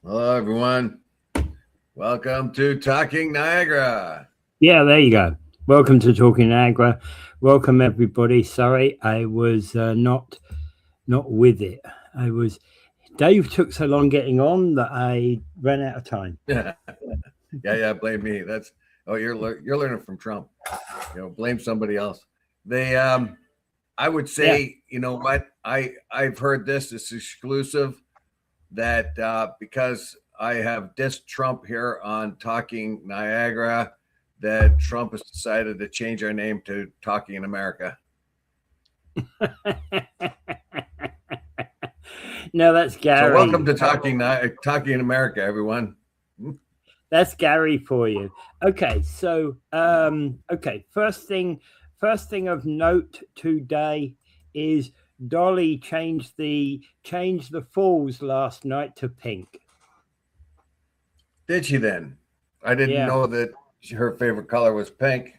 Hello, everyone. Welcome to Talking Niagara. Yeah, there you go. Welcome to Talking Niagara. Welcome everybody. Sorry, I was not with it. Dave took so long getting on that I ran out of time. yeah. Blame me. You're learning from Trump. Blame somebody else. I would say, you know what? I've heard this. It's exclusive that because I have dissed Trump here on Talking Niagara, that Trump has decided to change our name to Talking in America. No, that's Gary. So welcome to Talking in America, everyone. That's Gary for you. Okay, so first thing of note today is Dolly changed the falls last night to pink. Did she then? I didn't know that her favorite color was pink.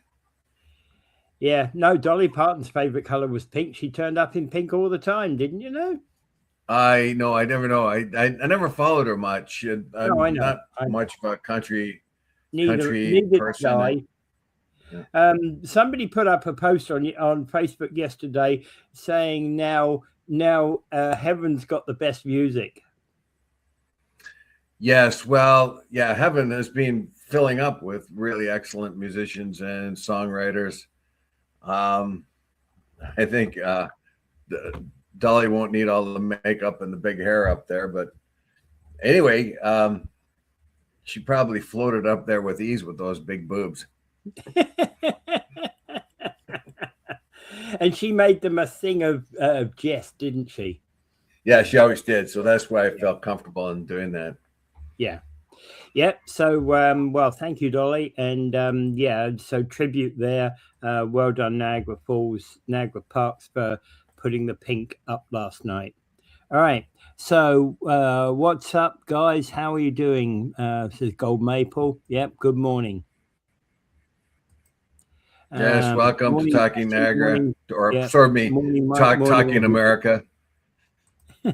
Yeah, no, Dolly Parton's favorite color was pink. She turned up in pink all the time, didn't you know? I never know. I never followed her much. I'm not much of a country person. Yeah. Somebody put up a post on Facebook yesterday saying now Heaven's got the best music. Yes, well, yeah, Heaven has been filling up with really excellent musicians and songwriters. I think Dolly won't need all the makeup and the big hair up there, but anyway, she probably floated up there with ease with those big boobs. And she made them a thing of jest, didn't she? Yeah, she always did. So that's why I felt comfortable in doing that. Yeah. Yep. So, well, thank you, Dolly. And so tribute there. Well done, Niagara Falls, Niagara Parks, for putting the pink up last night. All right. So, what's up, guys? How are you doing? Says Gold Maple. Yep. Good morning. Yes, welcome to Talking Niagara, Talking America. All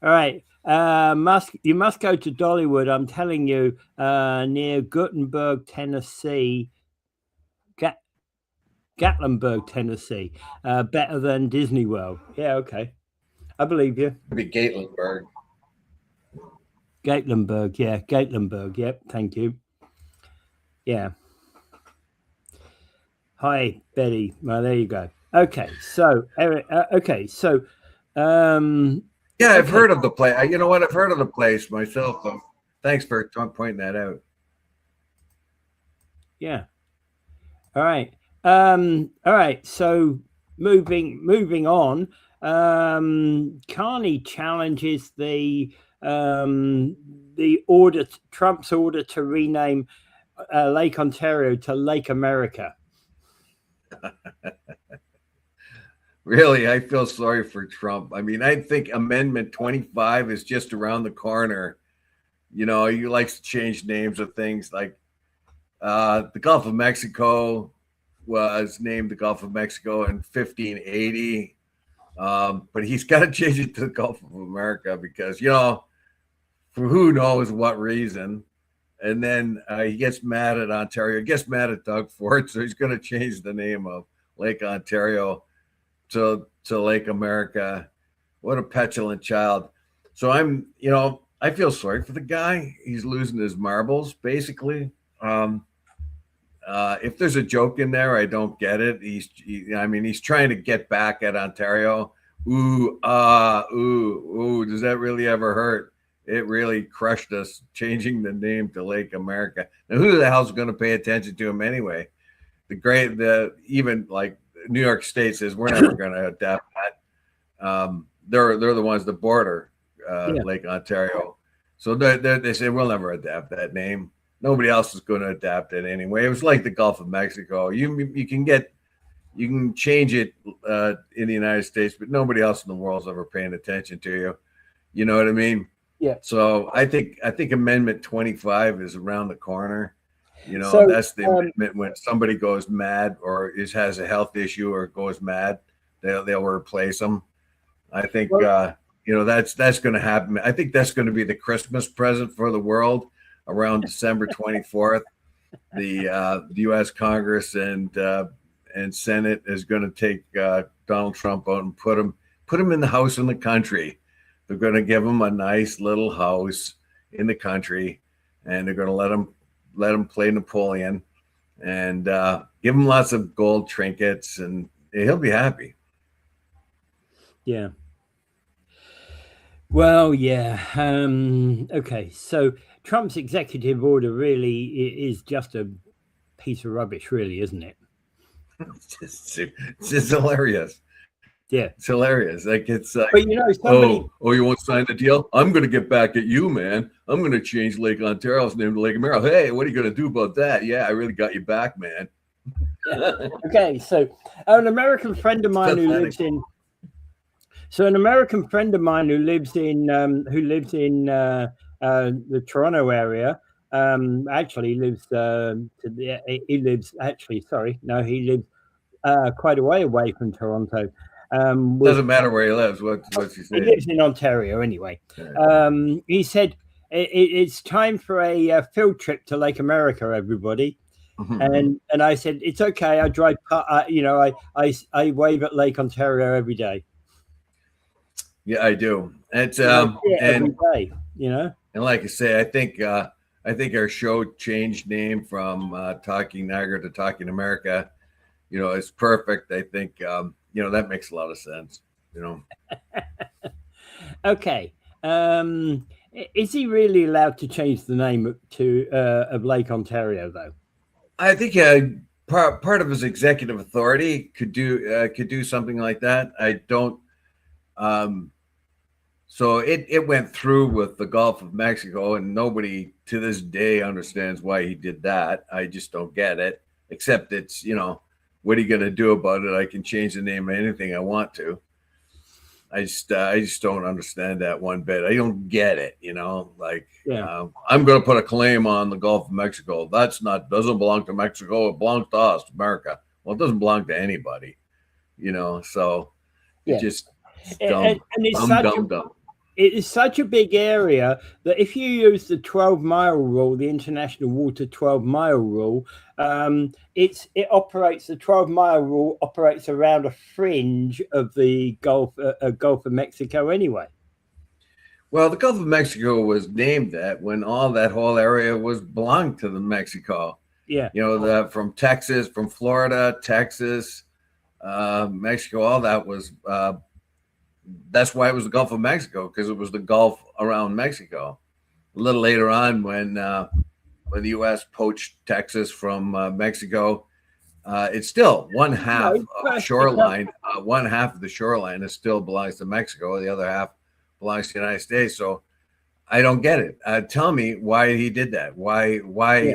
right. You must go to Dollywood. I'm telling you, near Guttenberg, Tennessee, Gatlinburg, Tennessee. Better than Disney World. Yeah, okay. I believe you. It'd be Gatlinburg. Yeah, Gatlinburg. Yep, thank you. Yeah. Hi, Betty. Well, there you go. Okay, so Eric. Yeah, I've heard of the place. You know what? I've heard of the place myself. Thanks for pointing that out. Yeah. All right. So moving on. Carney challenges the order, Trump's order to rename Lake Ontario to Lake America. Really, I feel sorry for Trump. I mean, I think Amendment 25 is just around the corner. You know, he likes to change names of things like the Gulf of Mexico was named the Gulf of Mexico in 1580. But he's got to change it to the Gulf of America because, you know, for who knows what reason. And then he gets mad at Ontario, gets mad at Doug Ford. So he's going to change the name of Lake Ontario to Lake America. What a petulant child. So I feel sorry for the guy. He's losing his marbles, basically. If there's a joke in there, I don't get it. He's trying to get back at Ontario. Ooh, does that really ever hurt? It really crushed us, changing the name to Lake America. Now, who the hell's going to pay attention to him anyway? Even like New York State says we're never going to adapt that. They're the ones that border Lake Ontario, so they say we'll never adapt that name. Nobody else is going to adapt it anyway. It was like the Gulf of Mexico. You can change it in the United States, but nobody else in the world is ever paying attention to you. You know what I mean? Yeah. So I think Amendment 25 is around the corner. You know, so, that's the amendment when somebody goes mad or has a health issue or goes mad, they'll replace them. I think that's going to happen. I think that's going to be the Christmas present for the world around December 24th. The U.S. Congress and Senate is going to take Donald Trump out and put him in the house in the country. They're going to give him a nice little house in the country, and they're going to let him play Napoleon, and give him lots of gold trinkets, and he'll be happy. Yeah. Well, yeah. Okay. So Trump's executive order really is just a piece of rubbish, really, isn't it? It's just hilarious. Yeah, it's hilarious. Like, it's like, but somebody. Oh, you won't sign the deal? I'm going to get back at you, man. I'm going to change Lake Ontario's name to Lake Ontario. Hey, what are you going to do about that? Yeah, I really got you back, man. Okay, so an American friend of mine who lives in. So an American friend of mine who lives in the Toronto area. Actually lives he lives quite a way away from Toronto. Doesn't matter where he lives. What's he saying? He lives in Ontario anyway. Okay. He said it's time for a field trip to Lake America, everybody. And I said it's okay. I drive. I wave at Lake Ontario every day. Yeah, I do. It's every day. And like I say, I think our show changed name from Talking Niagara to Talking America. It's perfect. I think that makes a lot of sense. Okay. Is he really allowed to change the name of Lake Ontario, though? I think part of his executive authority could do something like that. I don't. So it went through with the Gulf of Mexico, and nobody to this day understands why he did that. I just don't get it. Except it's what are you going to do about it? I can change the name of anything I want to. I just don't understand that one bit. I don't get it. I'm going to put a claim on the Gulf of Mexico. Doesn't belong to Mexico. It belongs to us, America. Well, it doesn't belong to anybody. So it's just dumb. Dumb. It is such a big area that if you use the 12-mile rule, the International Water 12-mile rule, the 12-mile rule operates around a fringe of the Gulf of Mexico anyway. Well, the Gulf of Mexico was named that when all that whole area belonged to the Mexico. Yeah. From Texas, from Florida, Texas, Mexico, all that was. That's why it was the Gulf of Mexico, because it was the Gulf around Mexico. A little later on, when the U.S. poached Texas from Mexico, it's still one half of shoreline. One half of the shoreline still belongs to Mexico. The other half belongs to the United States. So I don't get it. Tell me why he did that. Why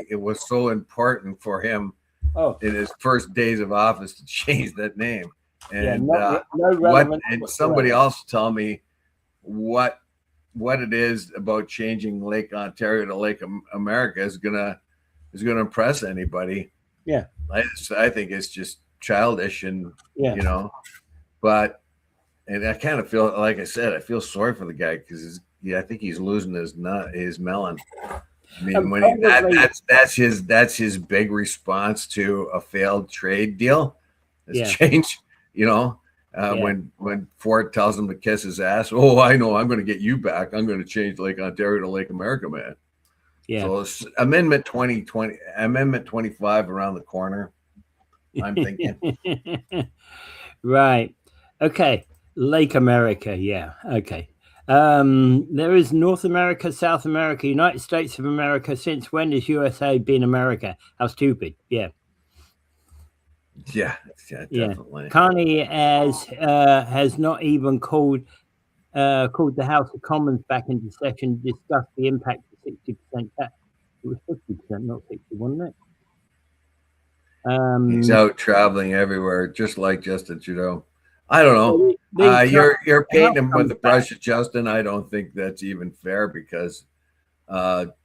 it was so important for him in his first days of office to change that name. And somebody else tell me what it is about changing Lake Ontario to Lake America is gonna impress anybody. Yeah, I think it's just childish, and but I kind of feel, like I said, I feel sorry for the guy because I think he's losing his melon. I mean, that's his big response to a failed trade deal. It's change. When Ford tells him to kiss his ass, I know, I'm going to get you back. I'm going to change Lake Ontario to Lake America, man. Yeah. So it's Amendment 25 around the corner, I'm thinking. Right. Okay. Lake America. Yeah. Okay. There is North America, South America, United States of America. Since when has USA been America? How stupid. Yeah. Yeah, definitely. Carney has not even called the House of Commons back into session to discuss the impact of 60% tax. It was 50%, not 60%, wasn't it? He's out traveling everywhere, just like Justin Trudeau. I don't know. You're painting him with the brush, Justin. I don't think that's even fair, because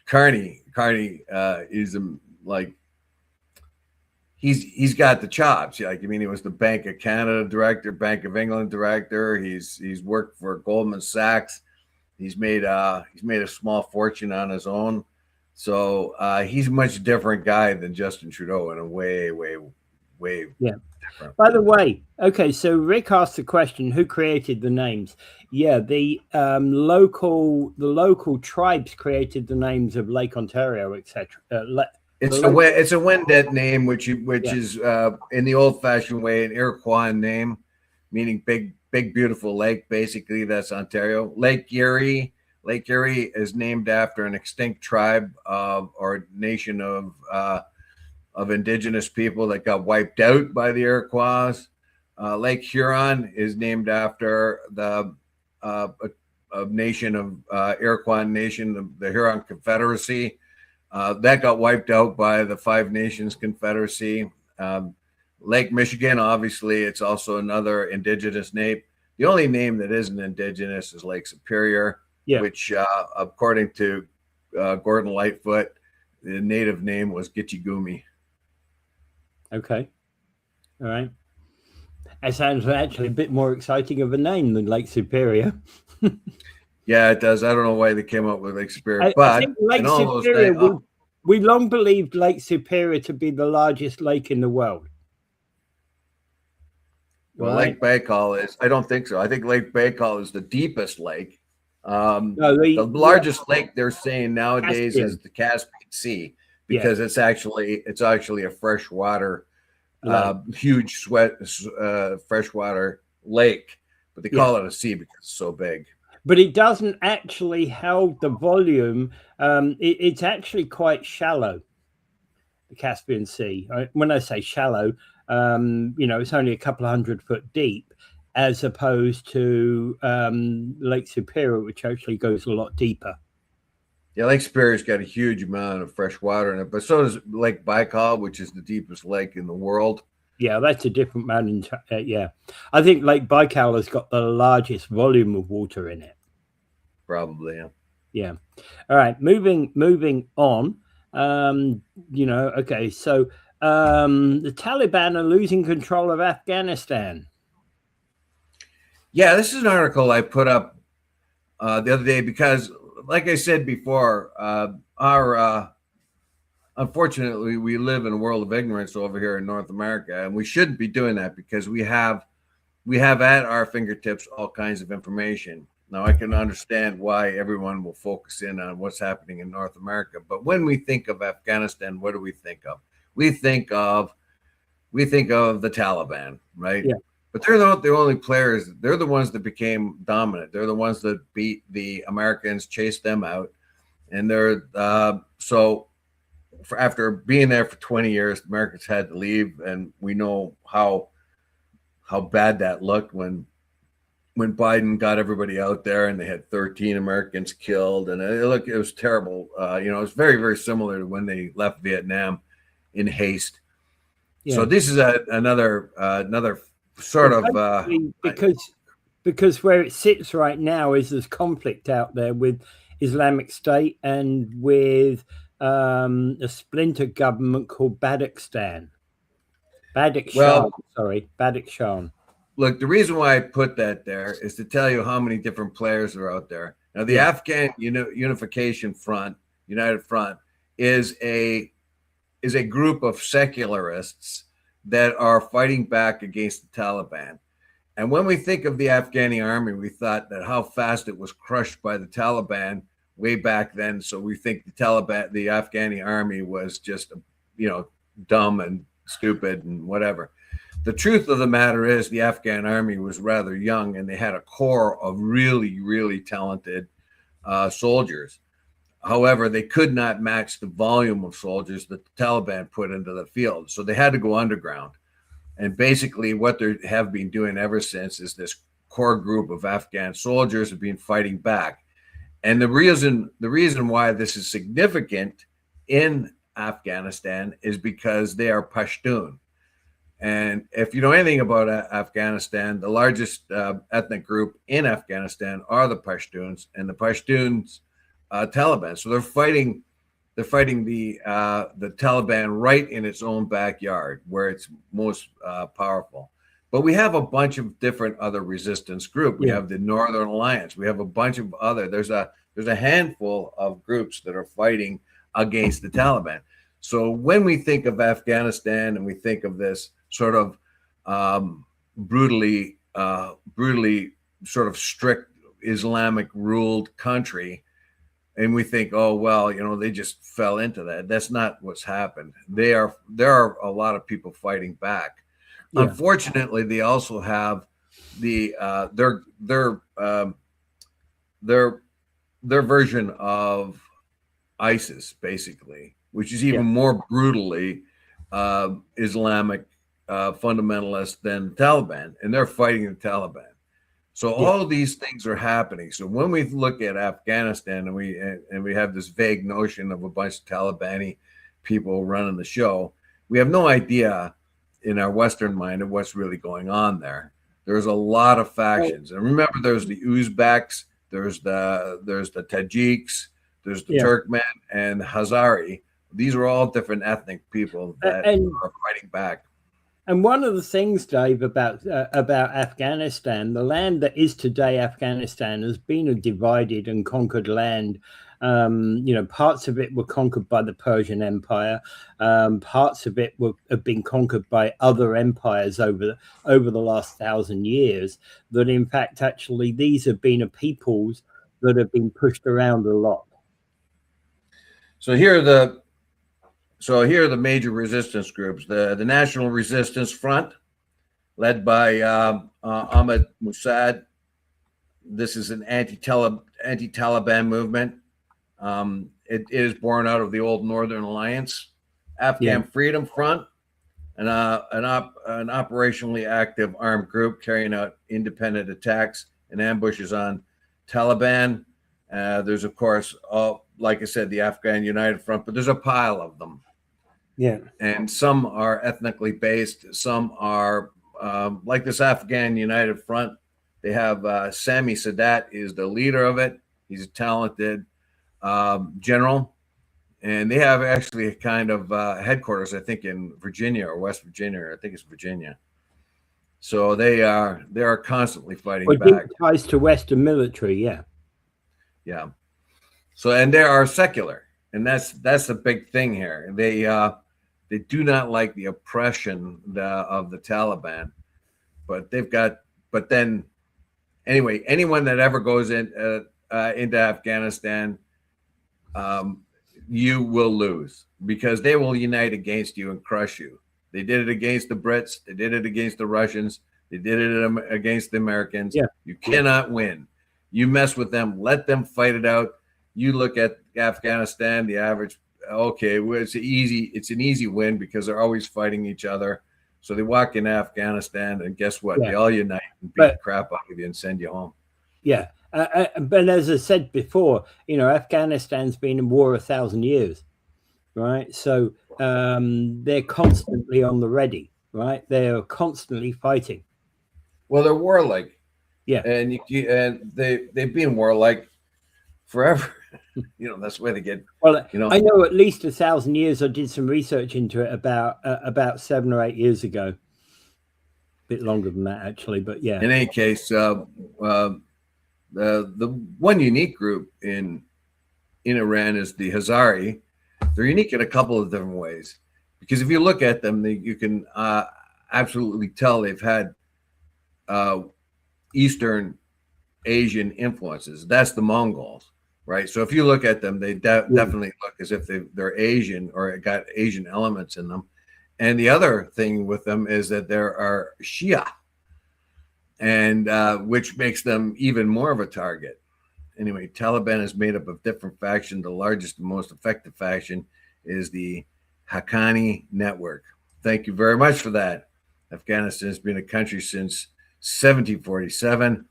Carney is like. he's got the chops. Like, I mean, he was the Bank of Canada director, Bank of England director. He's worked for Goldman Sachs. He's made a small fortune on his own. So he's a much different guy than Justin Trudeau in a way different. By the way, okay, so Rick asked the question: who created the names? Yeah, the local tribes created the names of Lake Ontario, etc. It's a Wendat name, which is in the old-fashioned way an Iroquois name, meaning big beautiful lake. Basically, that's Ontario. Lake Erie is named after an extinct tribe or nation of indigenous people that got wiped out by the Iroquois. Lake Huron is named after the a nation of Iroquois nation, the Huron Confederacy. That got wiped out by the Five Nations Confederacy. Lake Michigan, obviously, it's also another indigenous name. The only name that isn't indigenous is Lake Superior, which, according to Gordon Lightfoot, the native name was Gitchigumi. Okay. All right. That sounds actually a bit more exciting of a name than Lake Superior. Yeah, it does. I don't know why they came up with Lake Superior, but I think Lake Superior, we long believed Lake Superior to be the largest lake in the world. Well, Lake Baikal is. I don't think so. I think Lake Baikal is the deepest lake. The largest lake they're saying nowadays is the Caspian Sea, because it's actually a freshwater, huge freshwater lake, but they call it a sea because it's so big. But it doesn't actually hold the volume. It's actually quite shallow, the Caspian Sea. When I say shallow, it's only a couple of 100 foot deep, as opposed to Lake Superior, which actually goes a lot deeper. Yeah, Lake Superior's got a huge amount of fresh water in it, but so does Lake Baikal, which is the deepest lake in the world. Yeah, that's a different mountain. I think Lake Baikal has got the largest volume of water in it. Probably, yeah. Yeah. All right, moving on. Okay, so the Taliban are losing control of Afghanistan. Yeah, this is an article I put up the other day because, like I said before, unfortunately, we live in a world of ignorance over here in North America, and we shouldn't be doing that because we have at our fingertips all kinds of information. Now, I can understand why everyone will focus in on what's happening in North America, but when we think of Afghanistan, what do we think of? We think of the Taliban, right? Yeah. But they're not the only players. They're the ones that became dominant. They're the ones that beat the Americans, chased them out, and they're after being there for 20 years, the Americans had to leave, and we know how bad that looked when Biden got everybody out there and they had 13 Americans killed, and it was terrible. It was very, very similar to when they left Vietnam in haste. Yeah. So this is another sort of because where it sits right now is there's conflict out there with Islamic State and with a splinter government called Badakhshan. Badakhshan. Look, the reason why I put that there is to tell you how many different players are out there. Now, the Afghan Unification Front, United Front, is a group of secularists that are fighting back against the Taliban. And when we think of the Afghani army, we thought that how fast it was crushed by the Taliban way back then. So we think the Afghani army was just, dumb and stupid and whatever. The truth of the matter is the Afghan army was rather young, and they had a core of really, really talented soldiers. However, they could not match the volume of soldiers that the Taliban put into the field. So they had to go underground. And basically what they have been doing ever since is this core group of Afghan soldiers have been fighting back. And the reason why this is significant in Afghanistan is because they are Pashtun. And if you know anything about Afghanistan, the largest ethnic group in Afghanistan are the Pashtuns, and the Pashtuns Taliban. So they're fighting they're fighting the Taliban right in its own backyard, where it's most powerful. But we have a bunch of different other resistance groups. We have the Northern Alliance. We have a bunch of other. There's a handful of groups that are fighting against the Taliban. So when we think of Afghanistan and we think of this sort of brutally sort of strict Islamic ruled country, and we think, oh, well, they just fell into that. That's not what's happened. There are a lot of people fighting back. Yeah. Unfortunately, they also have the their version of ISIS, basically, which is even more brutally Islamic fundamentalist than the Taliban, and they're fighting the Taliban. So all of these things are happening. So when we look at Afghanistan and we have this vague notion of a bunch of Taliban people running the show, we have no idea in our Western mind of what's really going on there. There's a lot of factions, and remember, there's the Uzbeks, there's the Tajiks, there's the Turkmen and the Hazari. These are all different ethnic people that are fighting back. And one of the things, Dave, about Afghanistan, the land that is today Afghanistan has been a divided and conquered land. Parts of it were conquered by the Persian Empire. Parts of it have been conquered by other empires over the last 1,000 years. That, in fact, actually, these have been a peoples that have been pushed around a lot. So here are the major resistance groups. The National Resistance Front, led by Ahmad Musad. This is an anti-Taliban movement. It is born out of the old Northern Alliance. Afghan Freedom Front, an operationally active armed group carrying out independent attacks and ambushes on Taliban. There's, of course, like I said, the Afghan United Front, but there's a pile of them. Yeah. And some are ethnically based. Some are like this Afghan United Front. They have Sami Sadat is the leader of it. He's a talented general. And they have actually a kind of headquarters, I think, in Virginia or West Virginia. I think it's Virginia. So they are constantly fighting back. Ties to Western military, yeah. Yeah. So, and they are secular, and that's the big thing here. They do not like the oppression of the Taliban, but then anyway, anyone that ever goes into Afghanistan, you will lose, because they will unite against you and crush you. They did it against the Brits. They did it against the Russians. They did it against the Americans. Yeah. You cannot win. You mess with them, let them fight it out. You look at Afghanistan, the average, okay, well, it's an easy win because they're always fighting each other. So they walk in Afghanistan, and guess what? They all unite and beat the crap out of you and send you home. Yeah. But as I said before, Afghanistan's been in war 1,000 years, right? So they're constantly on the ready, right? They're constantly fighting. Well, they're warlike. Yeah. And they've been warlike forever. That's where they get. Well, I know at least 1,000 years. I did some research into it about 7 or 8 years ago. A bit longer than that, actually, but yeah. In any case, the one unique group in Iran is the Hazari. They're unique in a couple of different ways, because if you look at them, you can absolutely tell they've had Eastern Asian influences. That's the Mongols, right? So if you look at them, they definitely look as if they're Asian or got Asian elements in them. And the other thing with them is that there are Shia, and which makes them even more of a target. Anyway, Taliban is made up of different factions. The largest and most effective faction is the Haqqani Network. Thank you very much for that. Afghanistan has been a country since 1747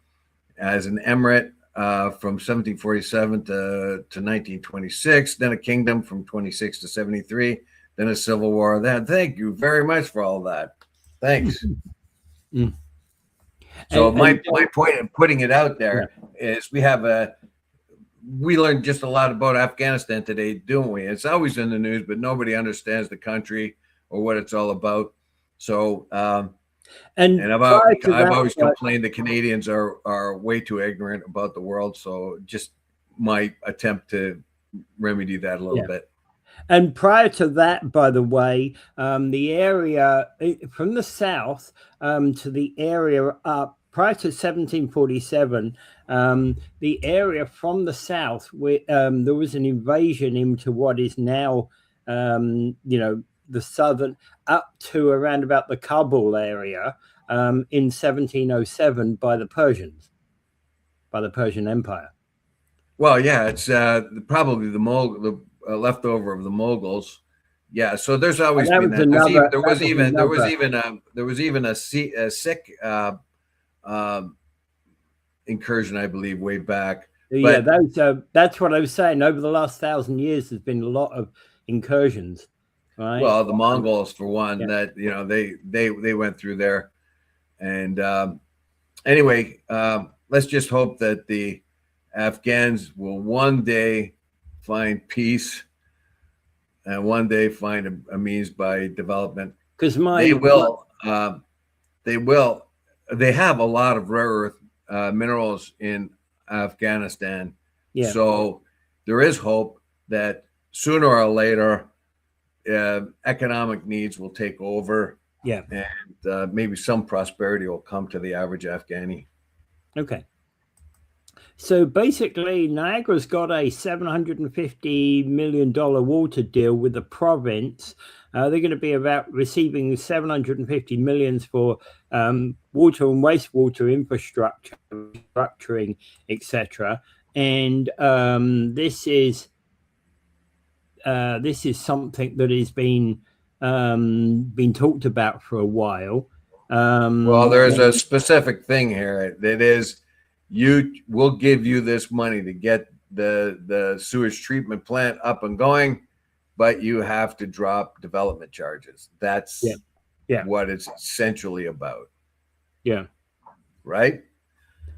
as an emirate from 1747 to 1926, then a kingdom from 26 to 73, then a civil war. Thank you very much for all that. Thanks. Mm. So my point in putting it out there is we have we learned just a lot about Afghanistan today, don't we? It's always in the news, but nobody understands the country or what it's all about. So, and I've always complained the Canadians are way too ignorant about the world. So just my attempt to remedy that a little bit. And prior to that, by the way, the area from the south to the area up prior to 1747, the area from the south, where there was an invasion into what is now, the southern, up to around about the Kabul area in 1707 by the Persians, by the Persian Empire. Well, yeah, it's probably the leftover of the Moguls. Yeah, so there's always been that. There was even a Sikh incursion, I believe, way back. Yeah, that's what I was saying. Over the last 1,000 years, there's been a lot of incursions. Right? Well, the Mongols, for one, that they went through there, and anyway, let's just hope that the Afghans will one day find peace and one day find a means by development. Because they will. They have a lot of rare earth minerals in Afghanistan. Yeah. So there is hope that sooner or later economic needs will take over. Yeah. And maybe some prosperity will come to the average Afghani. Okay. So basically, Niagara's got a $750 million water deal with the province. They're going to be about receiving $750 million for water and wastewater infrastructure, structuring, etc. And this is something that has been talked about for a while. Well, there's a specific thing here. That is, we'll give you this money to get the sewage treatment plant up and going, but you have to drop development charges. That's what it's essentially about. Yeah. Right?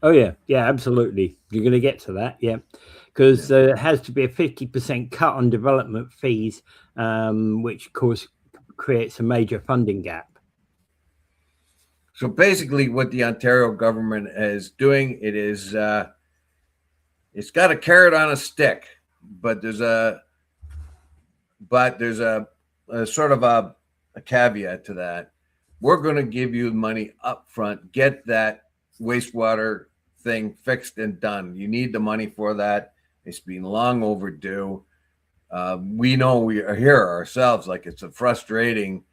Oh, yeah. Yeah, absolutely. You're going to get to that. Yeah. Because there has to be a 50% cut on development fees, which, of course, creates a major funding gap. So basically what the Ontario government is doing, it's got a carrot on a stick, but there's a sort of a caveat to that. We're going to give you money up front, get that wastewater thing fixed and done. You need the money for that. It's been long overdue. We know we are here ourselves. Like, it's a frustrating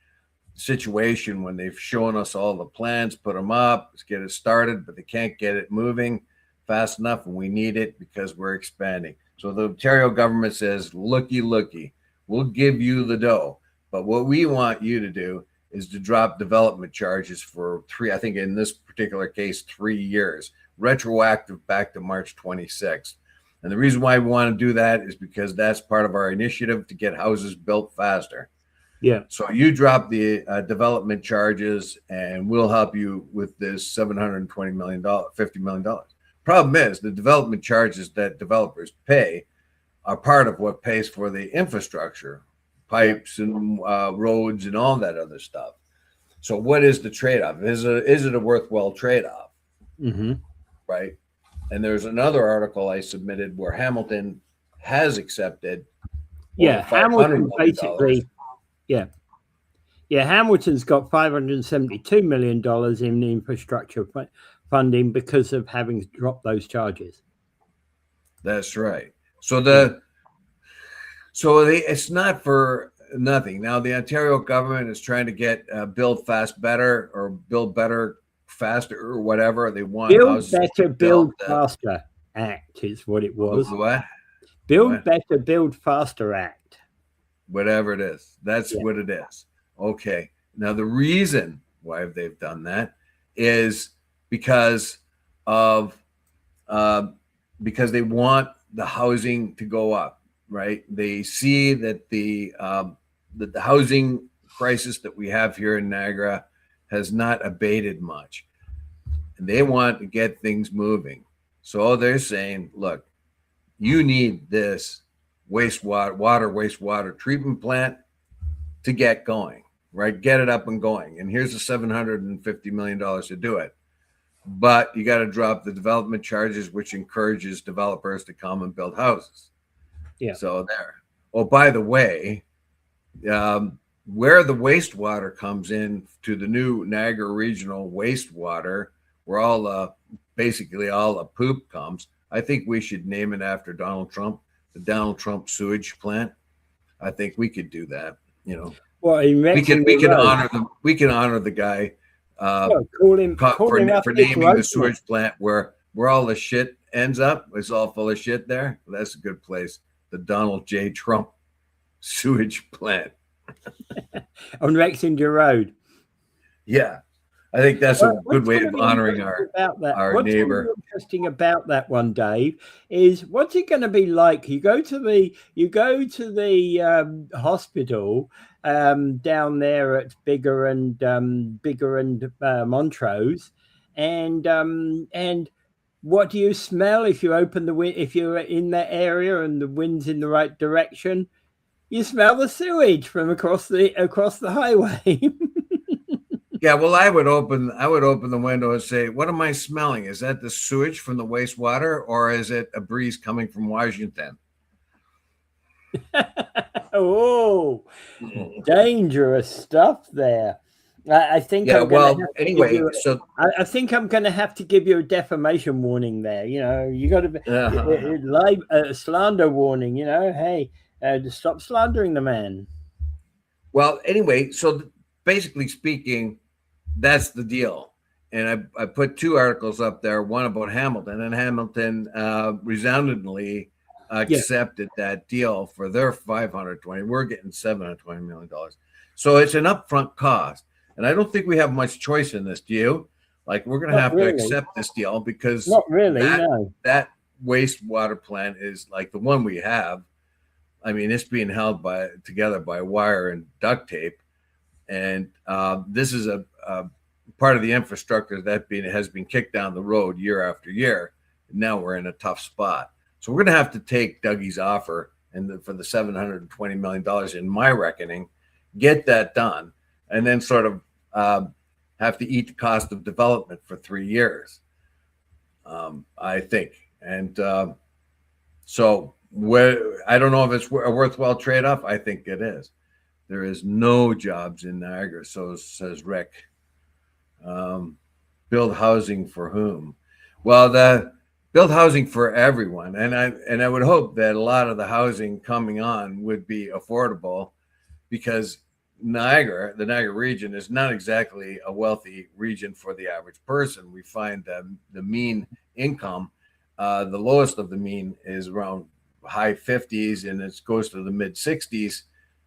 situation when they've shown us all the plans, put them up, let's get it started, but they can't get it moving fast enough, and we need it because we're expanding. So the Ontario government says, looky, we'll give you the dough, but what we want you to do is to drop development charges for I think in this particular case, 3 years, retroactive back to March 26th. And the reason why we want to do that is because that's part of our initiative to get houses built faster. Yeah. So you drop the development charges, and we'll help you with this $720 million, $50 million. Problem is, the development charges that developers pay are part of what pays for the infrastructure, pipes and roads and all that other stuff. So what is the trade-off? Is it a worthwhile trade-off? Mm-hmm. Right. And there's another article I submitted where Hamilton has accepted. Yeah, Hamilton basically. Yeah. Hamilton's got $572 million in the infrastructure funding because of having dropped those charges. That's right. So it's not for nothing. Now the Ontario government is trying to get build fast better, or build better faster, or whatever they want. Build better, build faster act is what it was. What? Build better, build faster act. Whatever it is, that's what it is. Okay. Now the reason why they've done that is because they want the housing to go up, right? They see that the housing crisis that we have here in Niagara has not abated much, and they want to get things moving. So they're saying, look, you need this wastewater treatment plant to get going, right? Get it up and going. And here's the $750 million to do it. But you got to drop the development charges, which encourages developers to come and build houses. Yeah. So there. Oh, by the way, where the wastewater comes in to the new Niagara Regional wastewater, where basically all the poop comes, I think we should name it after Donald Trump, the Donald Trump sewage plant. I think we could do that. You know, well, we can honor the guy. Call him for naming the sewage plant where all the shit ends up. It's all full of shit there. Well, that's a good place. The Donald J. Trump sewage plant on Rexington Road. Yeah, I think that's a good way of honoring our neighbor. What's interesting about that one, Dave, is what's it going to be like? You go to the hospital down there at Bigger and Montrose, and what do you smell if you open if you're in that area and the wind's in the right direction? You smell the sewage from across the highway. Yeah, well, I would open the window and say, "What am I smelling? Is that the sewage from the wastewater, or is it a breeze coming from Washington?" Oh, dangerous stuff there. I think. Yeah. Well, anyway, I think I'm going to have to give you a defamation warning there. You know, you got to be live slander warning. You know, hey, stop slandering the man. Well, anyway, so basically speaking, that's the deal. And I put two articles up there, one about Hamilton, and Hamilton resoundingly accepted that deal for their 520. We're getting $720 million. So it's an upfront cost. And I don't think we have much choice in this. Do you? Like, we're going to have to accept this deal because not really, no. That wastewater plant is like the one we have. I mean, it's being held together by wire and duct tape. And this is a part of the infrastructure that has been kicked down the road year after year. And now we're in a tough spot. So we're going to have to take Dougie's offer for the $720 million, in my reckoning, get that done, and then sort of have to eat the cost of development for 3 years, I think. And so I don't know if it's a worthwhile trade-off. I think it is. There is no jobs in Niagara, so says Rick. Build housing for whom? Well, build housing for everyone, and I would hope that a lot of the housing coming on would be affordable, because the Niagara region is not exactly a wealthy region for the average person. We find that the mean income, the lowest of the mean, is around high 50s, and it goes to the mid 60s.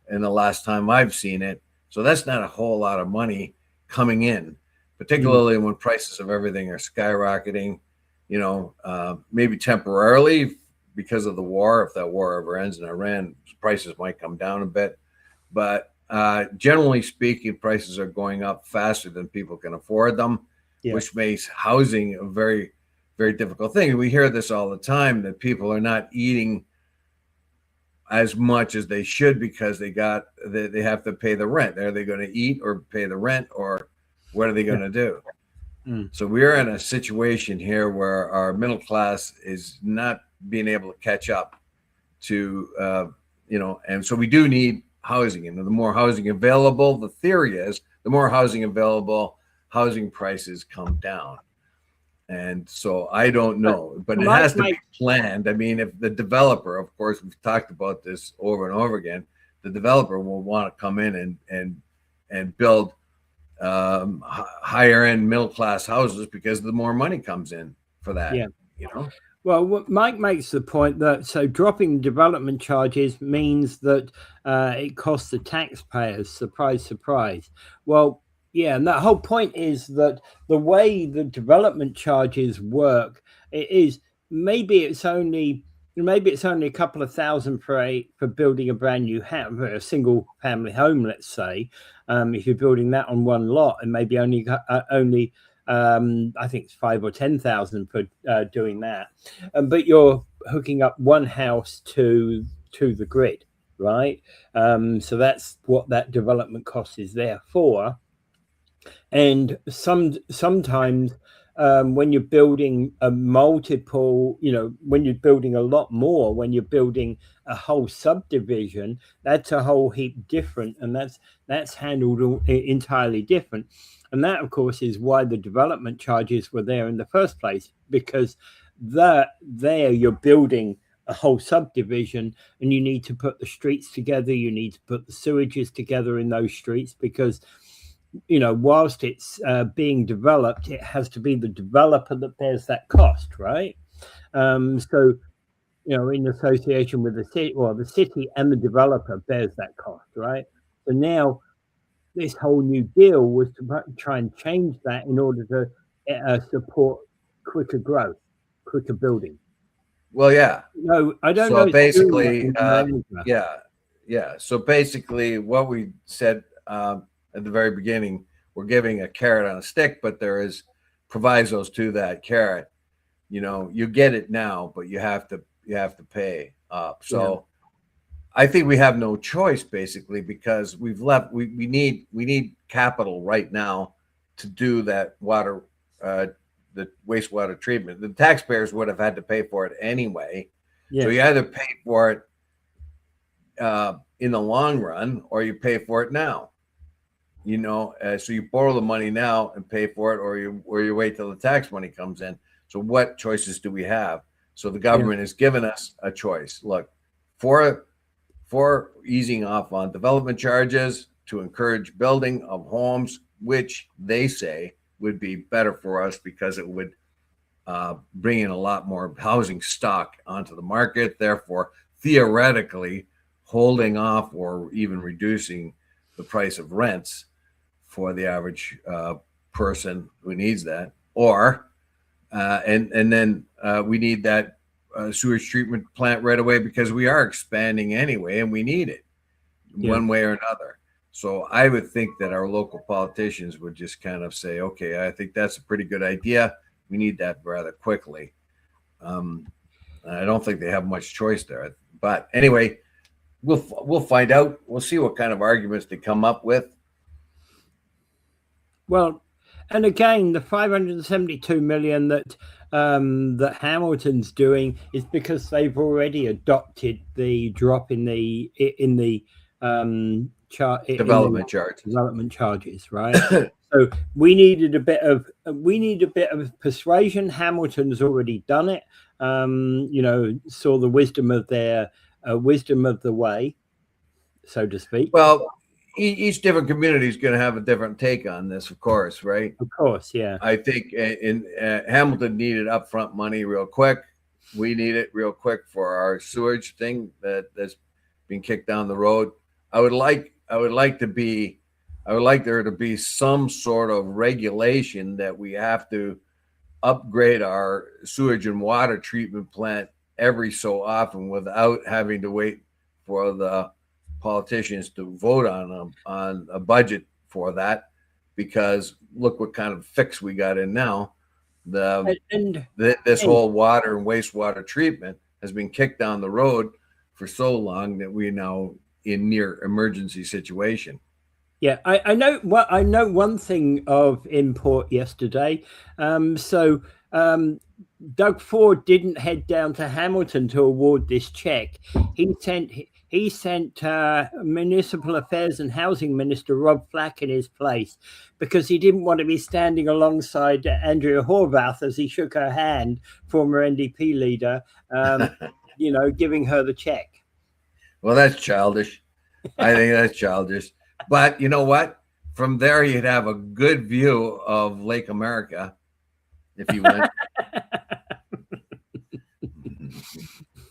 And the last time I've seen it, so that's not a whole lot of money coming in, particularly when prices of everything are skyrocketing. You know, maybe temporarily because of the war. If that war ever ends in Iran, prices might come down a bit. But generally speaking, prices are going up faster than people can afford them, which makes housing a very, very difficult thing. We hear this all the time, that people are not eating as much as they should because they have to pay the rent. Are they going to eat or pay the rent, or what are they going to do? So we're in a situation here where our middle class is not being able to catch up to, and so we do need housing. And the more housing available, the theory is the more housing available, housing prices come down. And so I don't know, but it has to be planned. I mean, if the developer, of course, we've talked about this over and over again, the developer will want to come in and build higher end middle class houses, because the more money comes in for that. Well, Mike makes the point that dropping development charges means that it costs the taxpayers. Surprise, surprise. Well, yeah, and that whole point is that the way the development charges work, it is maybe it's only a couple of thousand for building a brand new house, a single family home, let's say. If you're building that on one lot, and maybe only I think it's 5,000 or 10,000 for doing that. But you're hooking up one house to the grid, right? So that's what that development cost is there for. And sometimes when you're building a multiple, when you're building a lot more, when you're building a whole subdivision, that's a whole heap different, and that's handled entirely different. And that, of course, is why the development charges were there in the first place, because there you're building a whole subdivision, and you need to put the streets together, you need to put the sewages together in those streets, because whilst it's being developed, it has to be the developer that bears that cost, right? So, in association with the city, well, the city and the developer bears that cost, right? So now this whole new deal was to try and change that in order to support quicker growth, quicker building. Well, yeah. No, I don't so know. Basically, yeah. So basically, what we said at the very beginning, we're giving a carrot on a stick, but there is provisos to that carrot. You get it now, but you have to pay up. So I think we have no choice, basically, because we need capital right now to do that water, the wastewater treatment. The taxpayers would have had to pay for it anyway. So you either pay for it in the long run, or you pay for it now. So you borrow the money now and pay for it, or you wait till the tax money comes in. So what choices do we have? So the government has given us a choice. Look, for easing off on development charges to encourage building of homes, which they say would be better for us because it would bring in a lot more housing stock onto the market, therefore theoretically holding off or even reducing the price of rents for the average person who needs that. Or and then we need that sewage treatment plant right away, because we are expanding anyway and we need it one way or another. So I would think that our local politicians would just kind of say, okay, I think that's a pretty good idea. We need that rather quickly. I don't think they have much choice there. But anyway, we'll find out. We'll see what kind of arguments they come up with. Well, and again, the 572 million that Hamilton's doing is because they've already adopted the drop in the development charges, right? So we needed a bit of persuasion. Hamilton's already done it. Saw the wisdom of the way, so to speak. Well, each different community is going to have a different take on this, of course, right? Of course, yeah. I think in Hamilton needed upfront money real quick. We need it real quick for our sewage thing that's been kicked down the road. I would like there to be some sort of regulation that we have to upgrade our sewage and water treatment plant every so often without having to wait for the politicians to vote on a budget for that, because look what kind of fix we got in now. This whole water and wastewater treatment has been kicked down the road for so long that we're now in near emergency situation. Yeah, I know one thing of import yesterday. Doug Ford didn't head down to Hamilton to award this check. He sent Municipal Affairs and Housing Minister Rob Flack in his place, because he didn't want to be standing alongside Andrea Horwath as he shook her hand, former NDP leader, giving her the check. Well, that's childish. I think that's childish. But you know what? From there, you'd have a good view of Lake America if you went.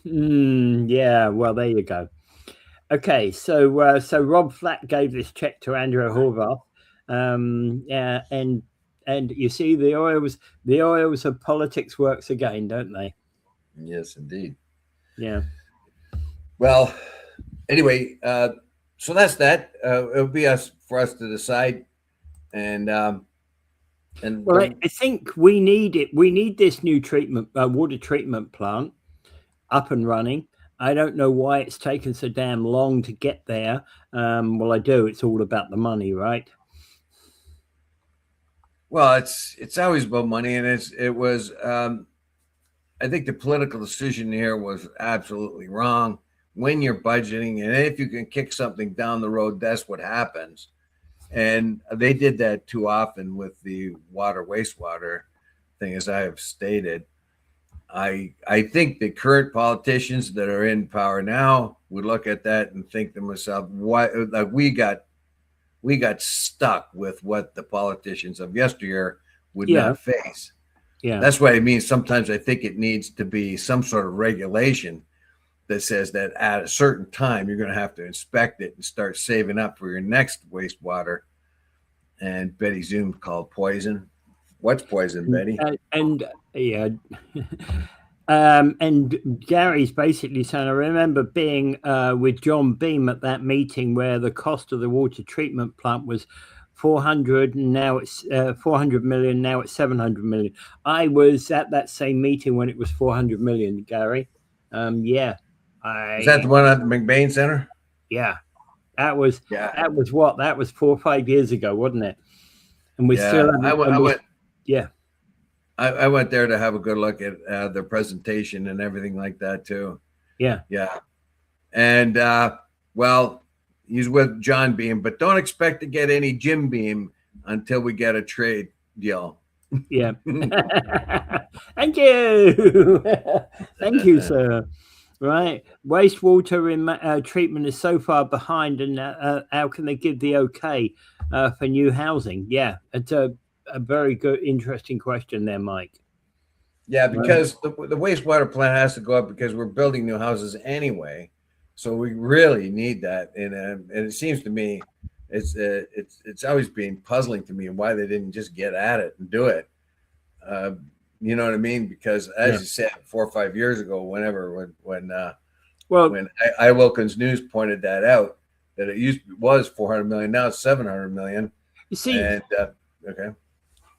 Yeah, well, there you go. Okay, so Rob Flack gave this check to Andrea Horwath, and you see the oils of politics works again, don't they? Yes, indeed. Yeah. Well, anyway, so that's that. It'll be for us to decide, and well, I think we need it. We need this new water treatment plant. up and running. I don't know why it's taken so damn long to get there. Well, I do. It's all about the money, right? Well, it's always about money, and it was. I think the political decision here was absolutely wrong. When you're budgeting, and if you can kick something down the road, that's what happens. And they did that too often with the water wastewater thing, as I have stated. I think the current politicians that are in power now would look at that and think to themselves, why like we got stuck with what the politicians of yesteryear would not face. Yeah. That's what I mean. Sometimes I think it needs to be some sort of regulation that says that at a certain time you're going to have to inspect it and start saving up for your next wastewater. And Betty Zoom called poison. What's poison, Betty? And and Gary's basically saying, I remember being with John Beam at that meeting where the cost of the water treatment plant was 400, and now it's 400 million. Now it's 700 million. I was at that same meeting when it was 400 million, Gary. Yeah. Is that the one at the McBain Center? Yeah. That was what? That was 4 or 5 years ago, wasn't it? And we still haven't. I went there to have a good look at their presentation and everything like that too. Yeah. And well, he's with John Beam, but don't expect to get any Jim Beam until we get a trade deal. Yeah. Thank you. Thank you, sir. Right. Wastewater treatment is so far behind, and how can they give the okay for new housing? Yeah, it's a very good, interesting question there, Mike. Yeah, because the wastewater plant has to go up because we're building new houses anyway. So we really need that. And it seems to me it's always been puzzling to me why they didn't just get at it and do it. You know what I mean? Because as you said 4 or 5 years ago, when I Wilkins News pointed that out, that it was 400 million, now it's 700 million. You see, okay.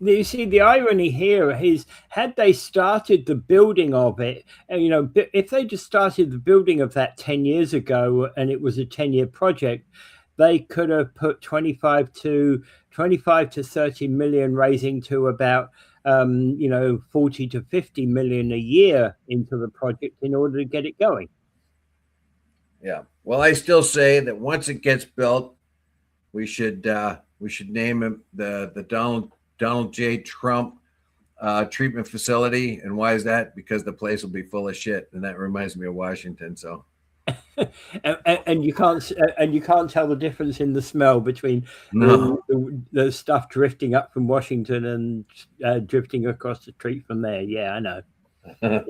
You see, the irony here is, had they started the building of it, if they just started the building of that 10 years ago and it was a 10-year project, they could have put 25 to 30 million, raising to about 40 to 50 million a year into the project in order to get it going. Yeah. Well, I still say that once it gets built, we should name him the Donald J. Trump treatment facility. And why is that? Because the place will be full of shit, and that reminds me of Washington. So, and you can't tell the difference in the smell between the stuff drifting up from Washington and drifting across the street from there. Yeah, I know. Yeah.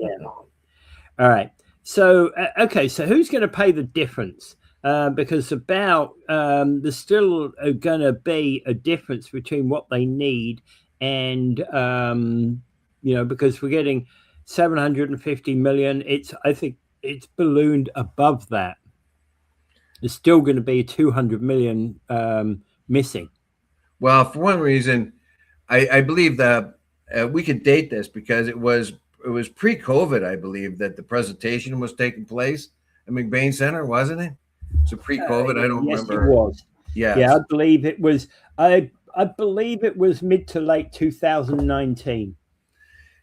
All right. So okay. So who's going to pay the difference? Because there's still going to be a difference between what they need and because we're getting 750 million. I think it's ballooned above that. There's still going to be 200 million missing. Well, for one reason, I believe that we could date this because it was pre-COVID, I believe, that the presentation was taking place at McBain Center, wasn't it? So pre-COVID, I don't remember. Yes, it was. Yeah, I believe it was. I believe it was mid to late 2019.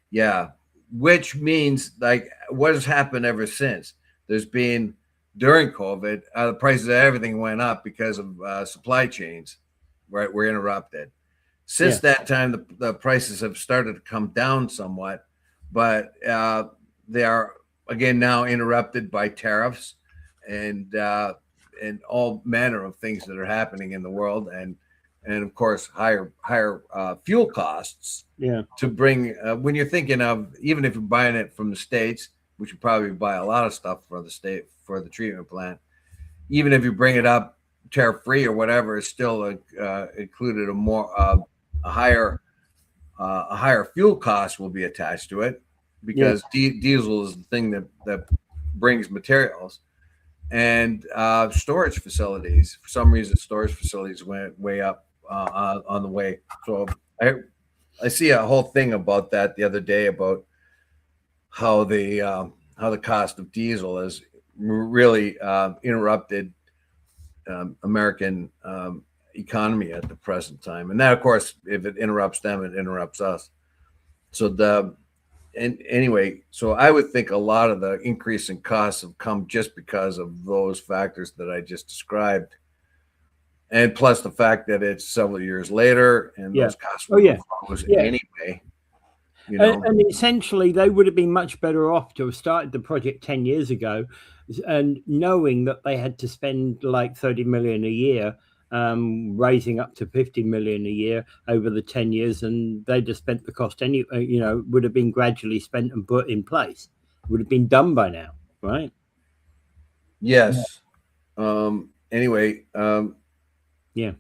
Yeah, which means like what has happened ever since? There's been during COVID, the prices of everything went up because of supply chains, right? Were interrupted. Since that time, the prices have started to come down somewhat, but they are again now interrupted by tariffs and all manner of things that are happening in the world, and of course higher fuel costs. Yeah. To bring when you're thinking of, even if you're buying it from the States, which you probably buy a lot of stuff for the treatment plant, even if you bring it up tariff free or whatever, it's still included a higher fuel cost will be attached to it, because diesel is the thing that brings materials. And storage facilities, for some reason, storage facilities went way up on the way. So I see a whole thing about that the other day, about how how the cost of diesel has really interrupted American economy at the present time. And that, of course, if it interrupts them, it interrupts us. So anyway, so I would think a lot of the increase in costs have come just because of those factors that I just described. And plus the fact that it's several years later and those costs will impose anyway. You know? And essentially, they would have been much better off to have started the project 10 years ago, and knowing that they had to spend like 30 million a year, raising up to 50 million a year over the 10 years, and they just spent the cost anyway. You know, would have been gradually spent and put in place. Would have been done by now, right? Yes. Anyway. Yeah.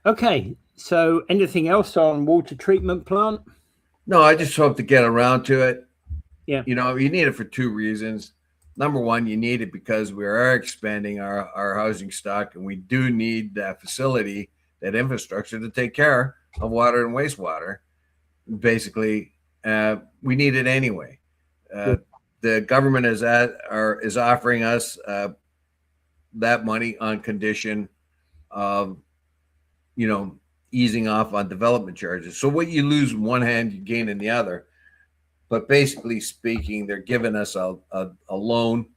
Okay. So, anything else on water treatment plant? No, I just hope to get around to it. Yeah. You know, you need it for two reasons. Number one, you need it because we are expanding our housing stock, and we do need that facility, that infrastructure to take care of water and wastewater. Basically, we need it anyway. The government is offering us that money on condition of, you know, easing off on development charges. So what you lose in one hand, you gain in the other. But basically speaking, they're giving us a loan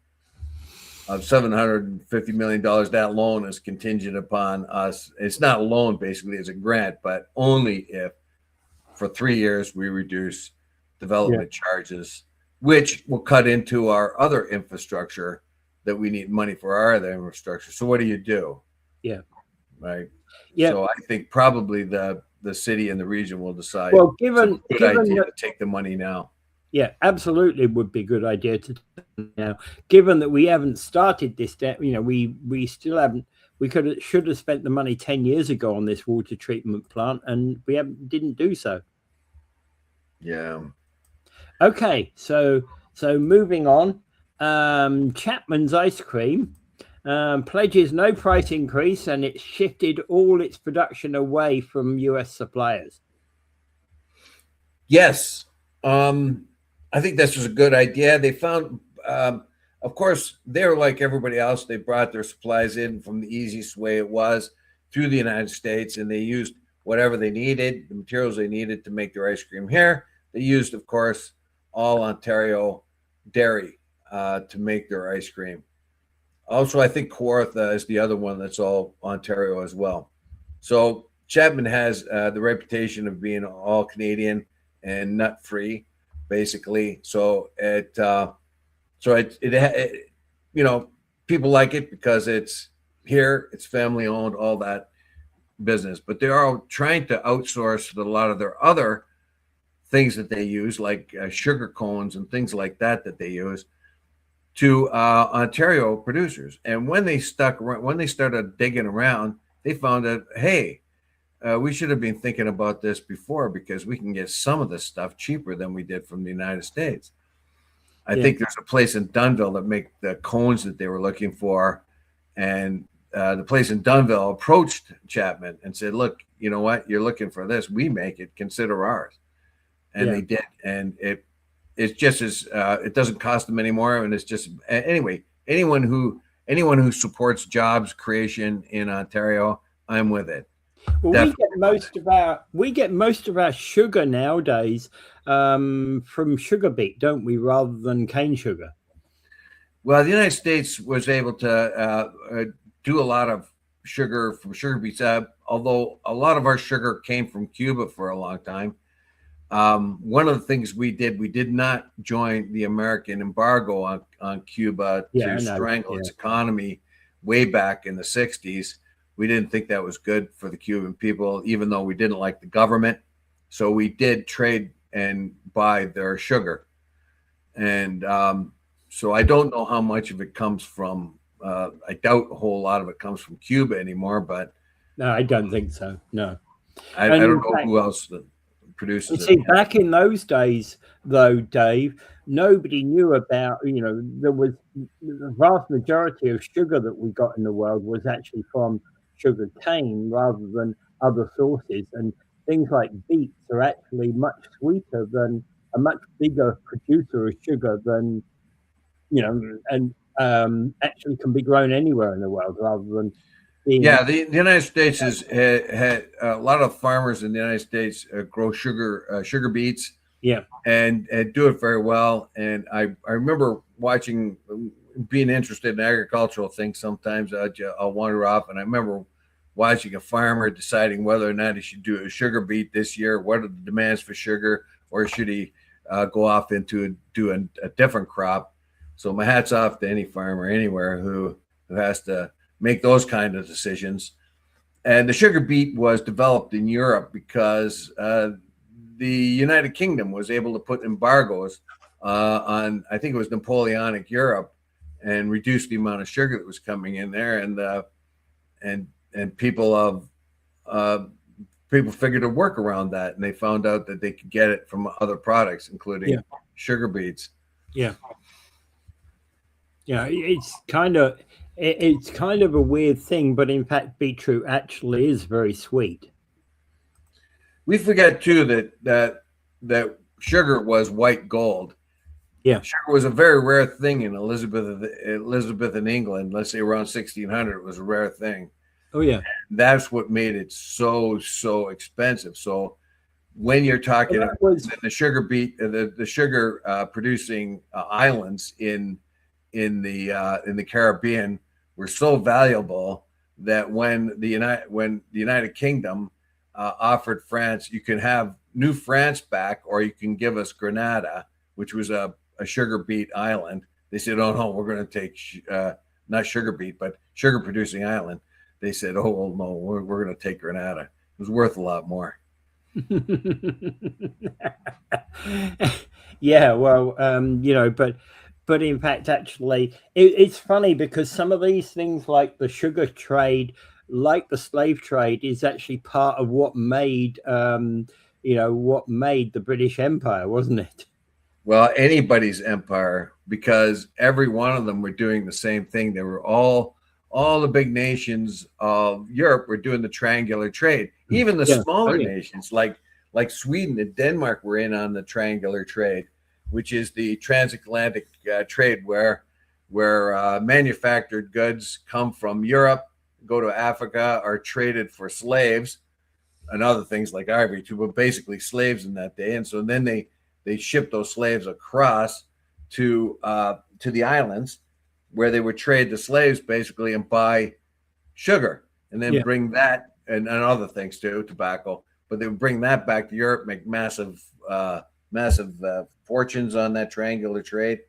of $750 million. That loan is contingent upon us. It's not a loan, basically, it's a grant, but only if for 3 years we reduce development charges, which will cut into our other infrastructure that we need money for our other infrastructure. So what do you do? Yeah. Right. Yeah. So I think probably the city and the region will decide. Well, given idea to take the money now. Yeah, absolutely would be a good idea to now. Given that we haven't started this, you know, we still haven't. We should have spent the money 10 years ago on this water treatment plant, and we didn't do so. Yeah. Okay, so moving on. Chapman's ice cream pledges no price increase, and it shifted all its production away from US suppliers. Yes. I think this was a good idea. They found, of course, they're like everybody else. They brought their supplies in from the easiest way it was through the United States, and they used whatever they needed, the materials they needed to make their ice cream here. They used, of course, all Ontario dairy to make their ice cream. Also, I think Kawartha is the other one that's all Ontario as well. So Chapman has the reputation of being all Canadian and nut free, basically. So it you know, people like it because it's here, it's family owned, all that business. But they are trying to outsource a lot of their other things that they use, like sugar cones and things like that they use, to Ontario producers. And when they started digging around, they found that, hey, we should have been thinking about this before, because we can get some of this stuff cheaper than we did from the United States. I think there's a place in Dunnville that make the cones that they were looking for. And the place in Dunnville approached Chapman and said, look, you know what? You're looking for this. We make it. Consider ours. And they did. And it's just as it doesn't cost them anymore. And it's just, anyway, anyone who supports jobs creation in Ontario, I'm with it. Well, we get most of our sugar nowadays from sugar beet, don't we, rather than cane sugar? Well, the United States was able to do a lot of sugar from sugar beets, although a lot of our sugar came from Cuba for a long time. One of the things we did not join the American embargo on Cuba to strangle its economy way back in the 60s. We didn't think that was good for the Cuban people, even though we didn't like the government. So we did trade and buy their sugar. And so I don't know how much of it comes from, I doubt a whole lot of it comes from Cuba anymore, but. No, I don't think so. No. I don't know who else produces it. See, back in those days, though, Dave, nobody knew about, there was the vast majority of sugar that we got in the world was actually from sugar cane rather than other sources, and things like beets are actually much sweeter than a much bigger producer of sugar than and actually can be grown anywhere in the world rather than being. Yeah, the United States has had a lot of farmers in the United States grow sugar beets, Yeah. and do it very well. And I remember watching, being interested in agricultural things. Sometimes I'll wander off, and I remember watching a farmer deciding whether or not he should do a sugar beet this year. What are the demands for sugar, or should he go off into a different crop? So my hat's off to any farmer anywhere who has to make those kind of decisions. And the sugar beet was developed in Europe because the United Kingdom was able to put embargoes on, I think it was Napoleonic Europe, and reduce the amount of sugar that was coming in there. And people figured to work around that, and they found out that they could get it from other products, including sugar beets. Yeah. Yeah, it's kind of a weird thing, but in fact, beetroot actually is very sweet. We forget too that sugar was white gold. Yeah, sugar was a very rare thing in Elizabethan England. Let's say around 1600, it was a rare thing. Oh yeah, that's what made it so expensive. So when you're talking the sugar beet, the sugar producing islands in the Caribbean were so valuable that when the United Kingdom offered France, you can have New France back, or you can give us Grenada, which was a sugar beet island. They said, "Oh no, we're going to take not sugar beet, but sugar producing island." They said, "Oh well, no, we're going to take Grenada." It was worth a lot more. Yeah, well, but in fact, actually, it's funny because some of these things, like the sugar trade, like the slave trade, is actually part of what made the British Empire, wasn't it? Well, anybody's empire, because every one of them were doing the same thing. They were all the big nations of Europe were doing the triangular trade. Even the smaller nations like Sweden and Denmark were in on the triangular trade, which is the transatlantic trade where manufactured goods come from Europe, go to Africa, are traded for slaves and other things like ivory too, but basically slaves in that day. And so then they ship those slaves across to the islands, where they would trade the slaves basically and buy sugar, and then bring that and other things too, tobacco. But they would bring that back to Europe, make massive fortunes on that triangular trade.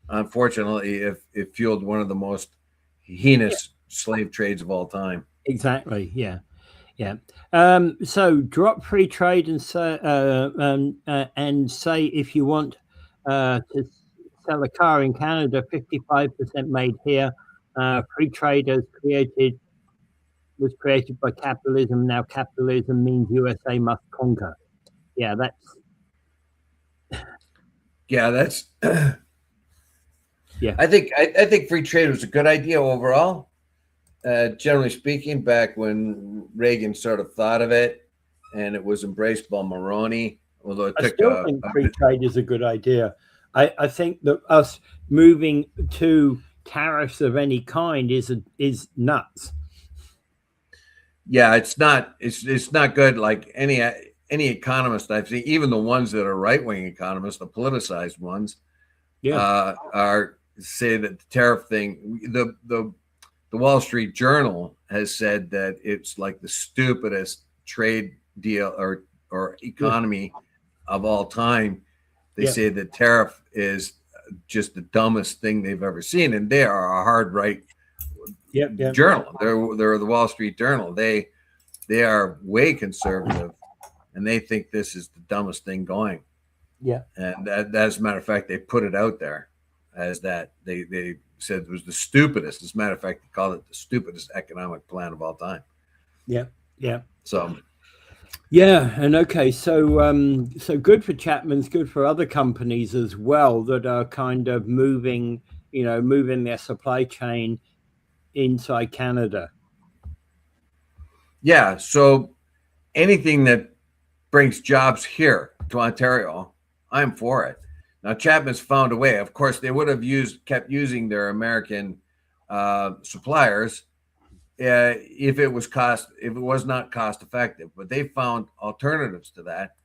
Unfortunately, it fueled one of the most heinous slave trades of all time. Exactly. Yeah. Yeah. So drop free trade and say if you want to sell a car in Canada, 55% made here. Free trade was created by capitalism. Now capitalism means USA must conquer. Yeah, that's. Yeah. I think free trade was a good idea overall. Generally speaking, back when Reagan sort of thought of it, and it was embraced by Mulroney. Although I still think free trade is a good idea. I think that us moving to tariffs of any kind is nuts. Yeah, it's not good. Like any economist I've seen, even the ones that are right-wing economists, the politicized ones, are say that the tariff thing, the Wall Street Journal has said that it's like the stupidest trade deal or economy of all time. They say that tariff is just the dumbest thing they've ever seen, and they are a hard right journal. They're the Wall Street Journal. They are way conservative, and they think this is the dumbest thing going. Yeah, and as a matter of fact, they put it out there as that they said it was the stupidest. As a matter of fact, they called it the stupidest economic plan of all time. Yeah. So. Yeah, and okay, so good for Chapman's, good for other companies as well that are kind of moving their supply chain inside Canada. Yeah, so anything that brings jobs here to Ontario, I'm for it. Now Chapman's found a way. Of course, they would have kept using their American suppliers if it was not cost effective. But they found alternatives to that.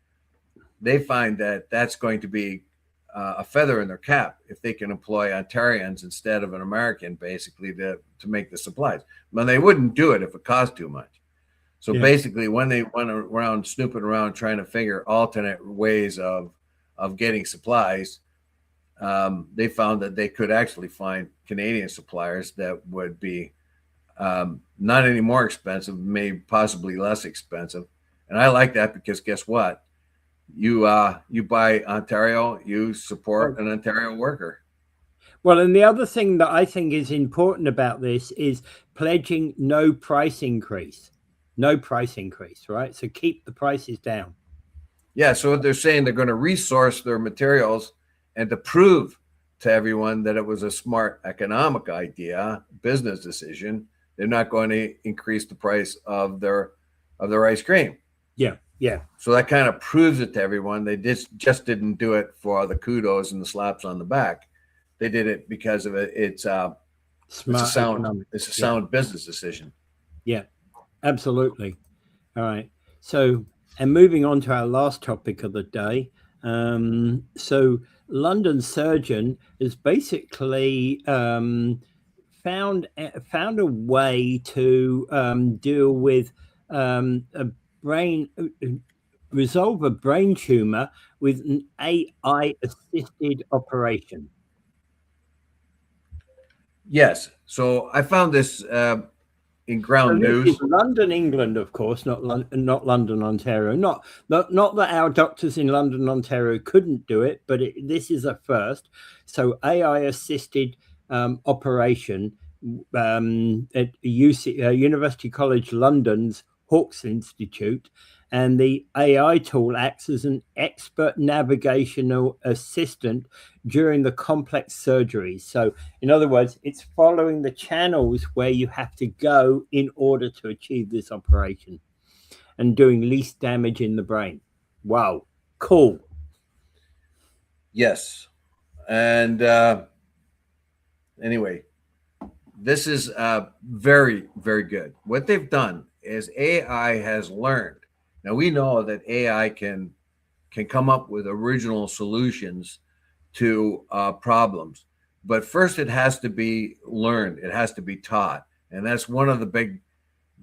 They find that that's going to be a feather in their cap if they can employ Ontarians instead of an American, basically to make the supplies. But they wouldn't do it if it cost too much. So basically, when they went around snooping around trying to figure alternate ways of getting supplies, they found that they could actually find Canadian suppliers that would be not any more expensive, maybe possibly less expensive. And I like that because guess what? You buy Ontario, you support an Ontario worker. Well, and the other thing that I think is important about this is pledging no price increase. No price increase, right? So keep the prices down. Yeah, so they're saying they're going to resource their materials and to prove to everyone that it was a smart economic idea, business decision, they're not going to increase the price of their ice cream. Yeah, yeah. So that kind of proves it to everyone. They just didn't do it for the kudos and the slaps on the back. They did it because of it. It's a sound business decision. Yeah, absolutely. All right. So, and moving on to our last topic of the day. So London surgeon has basically found a way to deal with resolve a brain tumor with an AI assisted operation. Yes. So I found this in Ground News. London, England, of course, not London, Ontario. Not that our doctors in London, Ontario couldn't do it, but this is a first. So AI assisted operation at University College London's Hawkes Institute, and the AI tool acts as an expert navigational assistant during the complex surgeries. So in other words, it's following the channels where you have to go in order to achieve this operation and doing least damage in the brain. Wow, cool. Yes. And anyway, this is very, very good. What they've done is AI has learned. Now we know that AI can come up with original solutions to problems, but first it has to be learned. It has to be taught, and that's one of the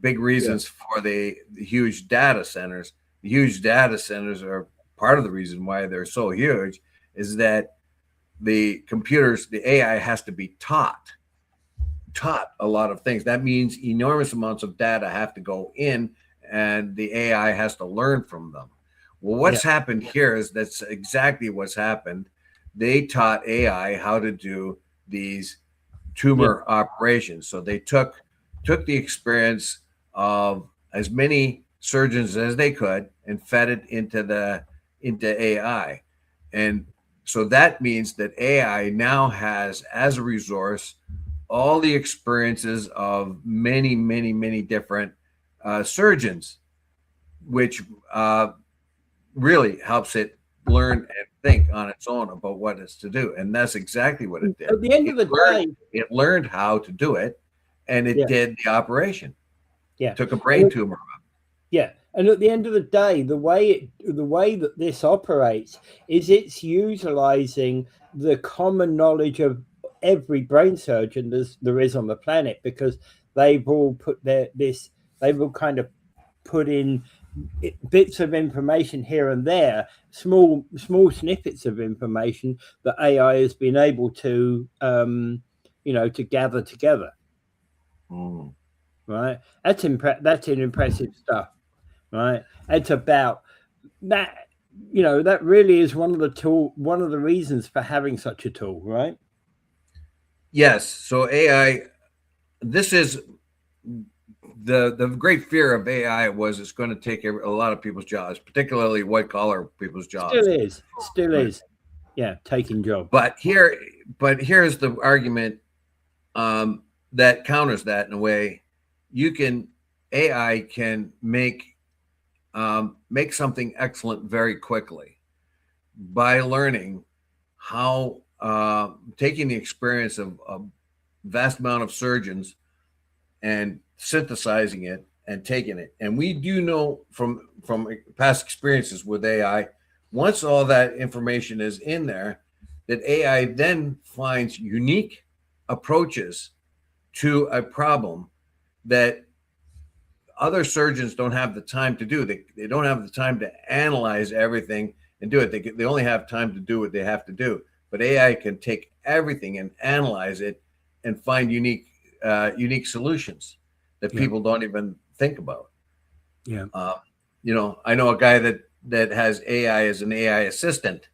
big reasons for the huge data centers. The huge data centers are part of the reason why they're so huge, is that the computers, the AI has to be taught a lot of things. That means enormous amounts of data have to go in, and the AI has to learn from them. Well, what's happened here is that's exactly what's happened. They taught AI how to do these tumor operations. So they took the experience of as many surgeons as they could and fed it into AI. And so that means that AI now has, as a resource, all the experiences of many, many, many different surgeons, which really helps it learn and think on its own about what it's to do. And that's exactly what it did. At the end of the day, it learned how to do it, and it did the operation. Yeah. Took a brain tumor up. Yeah. And at the end of the day, the way that this operates is it's utilizing the common knowledge of every brain surgeon there is on the planet, because they've all they've all kind of put in bits of information here and there, small snippets of information that AI has been able to to gather together. Right, that's an impressive stuff. Right, it's about that. That really is one of the reasons for having such a tool, right? Yes. So AI, this is the great fear of AI was it's going to take a lot of people's jobs, particularly white collar people's jobs. Still is. Yeah, taking jobs. But here's the argument that counters that in a way. AI can make something excellent very quickly by learning how taking the experience of a vast amount of surgeons and synthesizing it and taking it. And we do know from past experiences with AI, once all that information is in there, that AI then finds unique approaches to a problem that other surgeons don't have the time to do. They don't have the time to analyze everything and do it. They only have time to do what they have to do. But AI can take everything and analyze it and find unique solutions that people don't even think about. Yeah. You know, I know a guy that has AI as an AI assistant,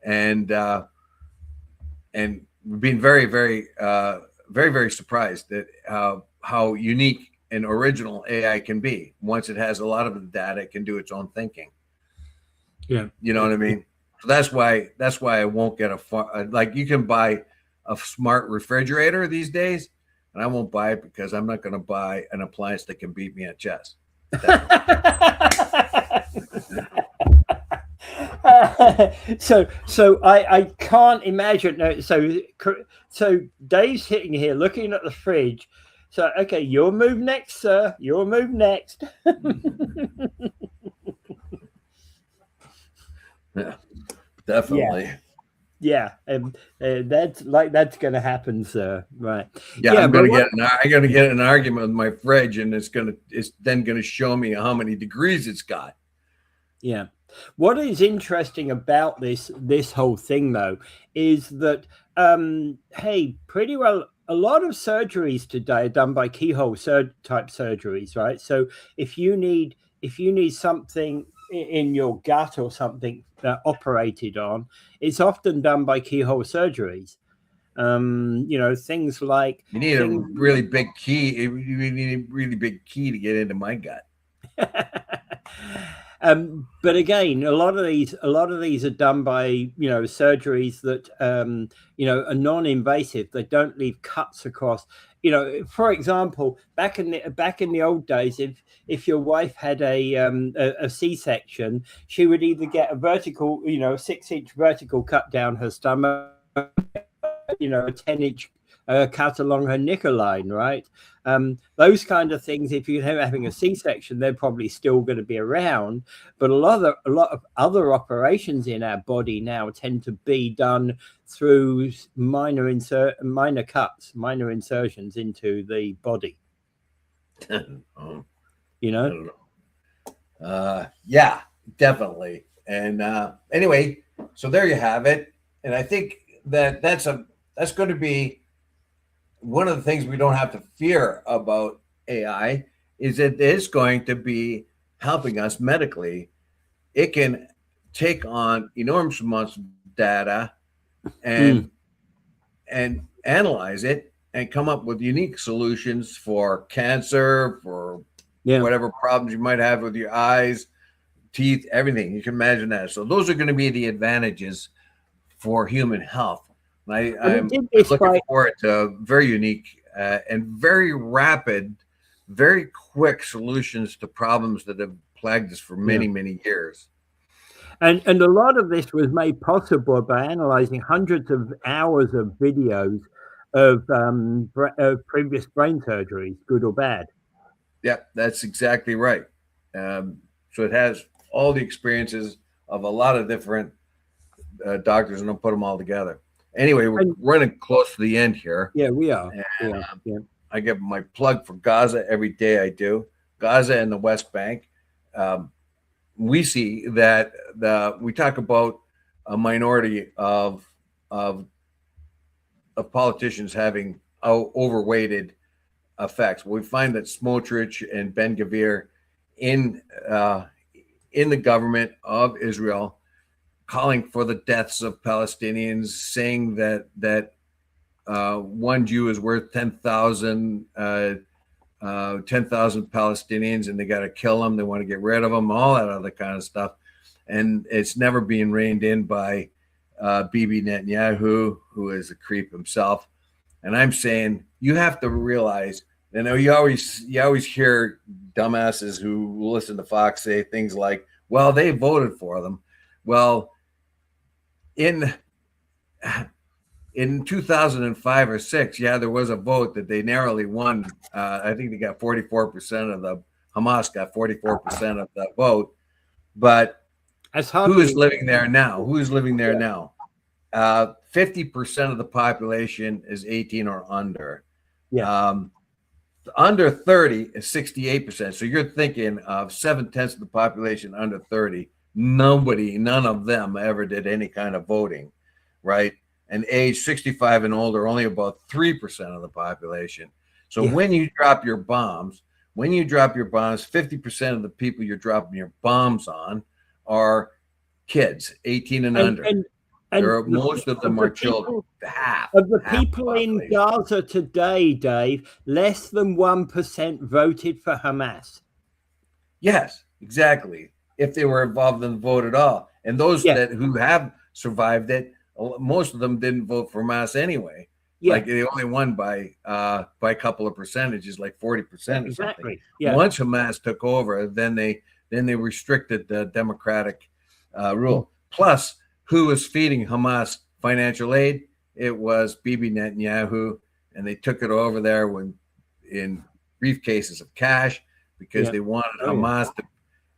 and being very, very, very, very surprised that how unique and original AI can be. Once it has a lot of the data, it can do its own thinking. Yeah. You know what I mean? So that's why I won't get like, you can buy a smart refrigerator these days, and I won't buy it because I'm not going to buy an appliance that can beat me at chess. So I can't imagine. So Dave's sitting here looking at the fridge. So, okay, your move next, sir. Your move next. Yeah, definitely. Yeah, that's going to happen, sir. Right? Yeah, I'm going to get an argument with my fridge, and it's then going to show me how many degrees it's got. Yeah. What is interesting about this whole thing, though, is that hey, pretty well a lot of surgeries today are done by keyhole type surgeries, right? So if you need something in your gut or something operated on, it's often done by keyhole surgeries. You know, things like you need a really big key. You need a really big key to get into my gut. But again, a lot of these are done by, you know, surgeries that you know, are non-invasive. They don't leave cuts across. You know, for example, back in the old days, if your wife had a C-section, she would either get a vertical, you know, a 6-inch vertical cut down her stomach, you know, a 10-inch cut along her knicker line, right? Those kind of things, if you're having a C-section, they're probably still going to be around. But a lot of other operations in our body now tend to be done through minor cuts, minor insertions into the body. You know? Yeah, definitely. And anyway, so there you have it. And I think that's going to be one of the things we don't have to fear about AI, is that it's going to be helping us medically. It can take on enormous amounts of data and analyze it and come up with unique solutions for cancer, for whatever problems you might have with your eyes, teeth, everything. You can imagine that. So those are going to be the advantages for human health. I'm looking forward to very unique and very rapid, very quick solutions to problems that have plagued us for many, many years. And a lot of this was made possible by analyzing hundreds of hours of videos of previous brain surgeries, good or bad. Yeah, that's exactly right. So it has all the experiences of a lot of different doctors, and I'll put them all together. Anyway, we're running close to the end here. Yeah, we are. And, I give my plug for Gaza every day. I do. Gaza and the West Bank. We see that we talk about a minority of politicians having overweighted effects. We find that Smotrich and Ben-Gvir in the government of Israel, calling for the deaths of Palestinians, saying that one Jew is worth 10,000 Palestinians, and they got to kill them. They want to get rid of them, all that other kind of stuff. And it's never being reined in by Bibi Netanyahu, who is a creep himself. And I'm saying, you have to realize, you know, you always hear dumbasses who listen to Fox say things like, well, they voted for them. Well, in in 2005 or 6, yeah, there was a vote that they narrowly won. I think they got 44% of the Hamas got 44% of the vote. But who is living there now? Who is living there now? 50% of the population is 18 or under. Yeah. Under 30 is 68%. So you're thinking of 7/10 of the population under 30. None of them ever did any kind of voting, right? And age 65 and older, only about 3% of the population. So when you drop your bombs, 50% of the people you're dropping your bombs on are kids, 18 and under. Most of them are children. Half of the people in Gaza today, Dave, less than 1% voted for Hamas. Yes, exactly. If they were involved in the vote at all. And those who have survived it, most of them didn't vote for Hamas anyway. Like they only won by a couple of percentages, like 40% or something. Once Hamas took over, then they restricted the democratic rule. Plus, who was feeding Hamas financial aid? It was Bibi Netanyahu, and they took it over there in briefcases of cash because they wanted Hamas to.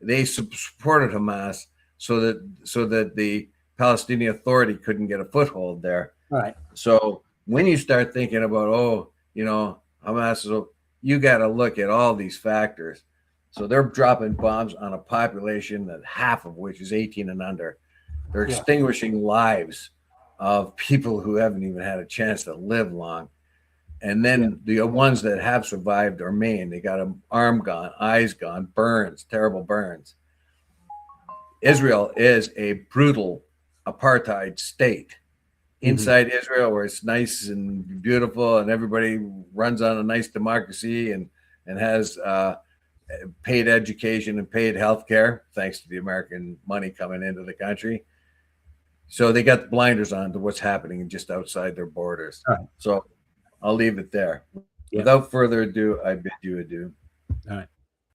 They supported Hamas so that the Palestinian Authority couldn't get a foothold there. Right. So when you start thinking about, Hamas, you got to look at all these factors. So they're dropping bombs on a population that half of which is 18 and under. They're extinguishing lives of people who haven't even had a chance to live long. And then the ones that have survived are maimed. They got an arm gone, eyes gone, burns, terrible burns. Israel is a brutal apartheid state. Inside Israel, where it's nice and beautiful and everybody runs on a nice democracy and has paid education and paid health care, thanks to the American money coming into the country. So they got the blinders on to what's happening just outside their borders. So I'll leave it there. Without further ado, I bid you adieu. All right.